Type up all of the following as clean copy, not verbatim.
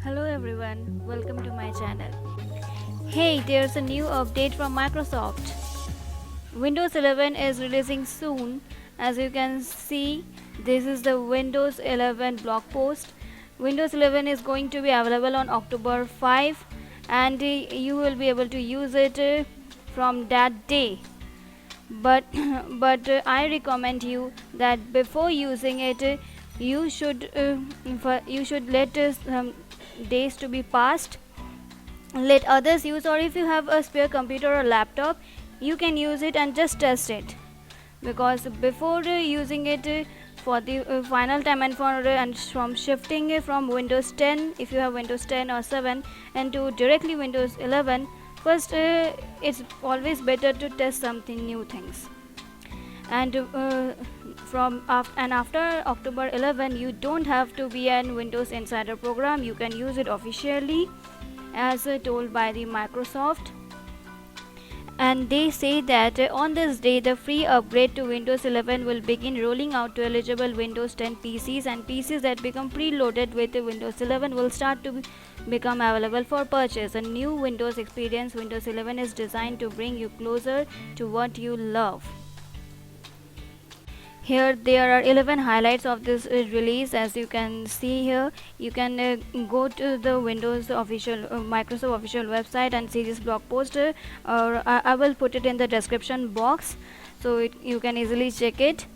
Hello everyone, welcome to my channel. Hey, there's a new update from Microsoft. Windows 11 is releasing soon. As you can see, this is the Windows 11 blog post. Windows 11 is going to be available on October 5 and you will be able to use it from that day. But I recommend you that before using it, you should let some days to be passed, let others use, or if you have a spare computer or laptop, you can use it and just test it, because before using it for the final time and and from shifting from Windows 10, if you have Windows 10 or 7, and to directly Windows 11, first it's always better to test something new things. And after October 11, you don't have to be an Windows Insider program. You can use it officially as told by the Microsoft. And they say that on this day the free upgrade to Windows 11 will begin rolling out to eligible Windows 10 PCs, and PCs that become preloaded with Windows 11 will start to become available for purchase. A new Windows experience, Windows 11 is designed to bring you closer to what you love. Here there are 11 highlights of this release. As you can see here, you can go to the Windows official Microsoft official website and see this blog post, or I will put it in the description box, so you can easily check it.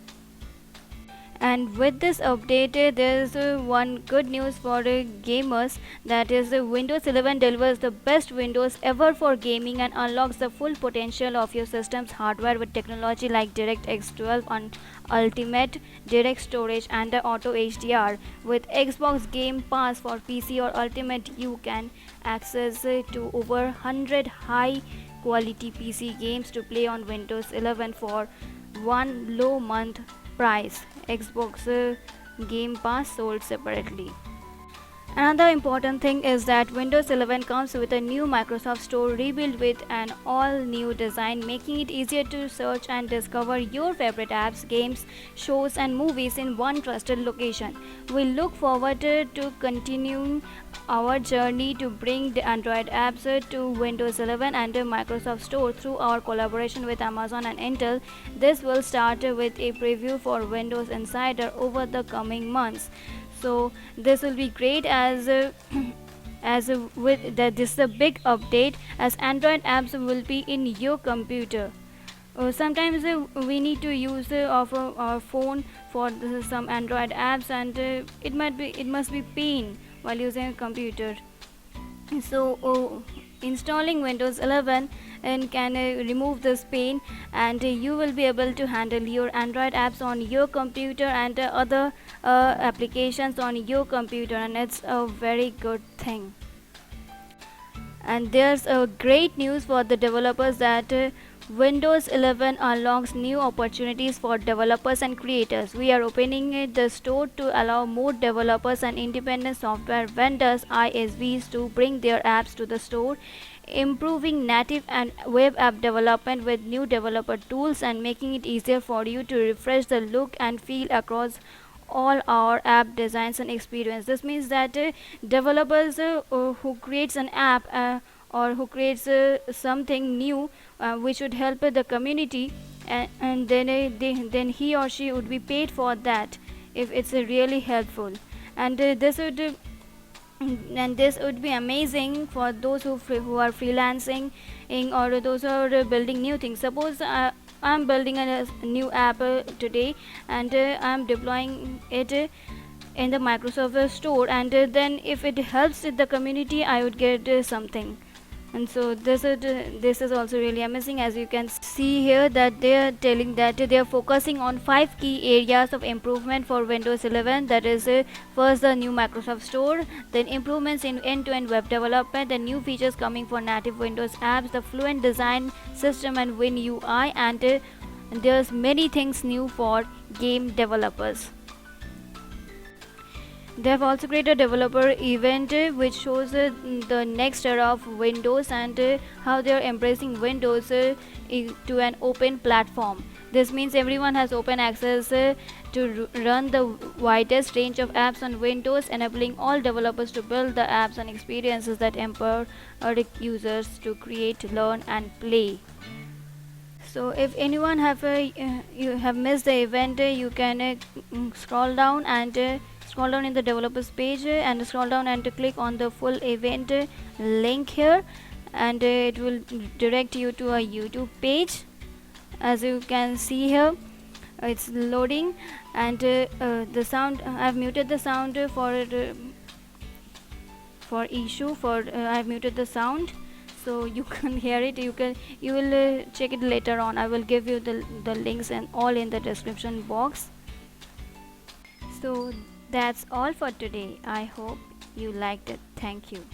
And with this update, there is one good news for gamers, that is Windows 11 delivers the best Windows ever for gaming and unlocks the full potential of your system's hardware with technology like DirectX 12 on Ultimate, Direct Storage and Auto HDR. With Xbox Game Pass for PC or Ultimate, you can access to over 100 high quality PC games to play on Windows 11 for one low month price. Xbox Game Pass sold separately. Another important thing is that Windows 11 comes with a new Microsoft Store rebuilt with an all-new design, making it easier to search and discover your favorite apps, games, shows and movies in one trusted location. We look forward to continuing our journey to bring the Android apps to Windows 11 and Microsoft Store through our collaboration with Amazon and Intel. This will start with a preview for Windows Insider over the coming months. So this will be great, as with that this is a big update, as Android apps will be in your computer. Sometimes we need to use our phone for some Android apps, and it must be pain while using a computer. So installing Windows 11 and can remove this pain, and you will be able to handle your Android apps on your computer and other applications on your computer, and it's a very good thing. And there's a great news for the developers, that Windows 11 unlocks new opportunities for developers and creators. We are opening the store to allow more developers and independent software vendors (ISVs) to bring their apps to the store, improving native and web app development with new developer tools and making it easier for you to refresh the look and feel across all our app designs and experience. This means that developers who creates an app or who creates something new which would help the community, and then he or she would be paid for that if it's really helpful. And this would be amazing for those who are freelancing or those who are building new things. Suppose I'm building a new app today, and I'm deploying it in the Microsoft Store, and then if it helps with the community, I would get something. And so this is also really amazing. As you can see here, that they are telling that they are focusing on 5 key areas of improvement for Windows 11. That is first, the new Microsoft Store, then improvements in end-to-end web development, the new features coming for native Windows apps, the fluent design system and WinUI, and there's many things new for game developers. They have also created a developer event which shows the next era of Windows, and how they are embracing Windows to an open platform. This means everyone has open access to run the widest range of apps on Windows, enabling all developers to build the apps and experiences that empower users to create, learn, and play. So if anyone you have missed the event, you can scroll down and scroll down in the developers page and scroll down and click on the full event link here, and it will direct you to a YouTube page. As you can see here, it's loading, and the sound, I've muted the sound for issue for I've muted the sound, so you can hear it. You will check it later on. I will give you the links and all in the description box. So that's all for today. I hope you liked it. Thank you.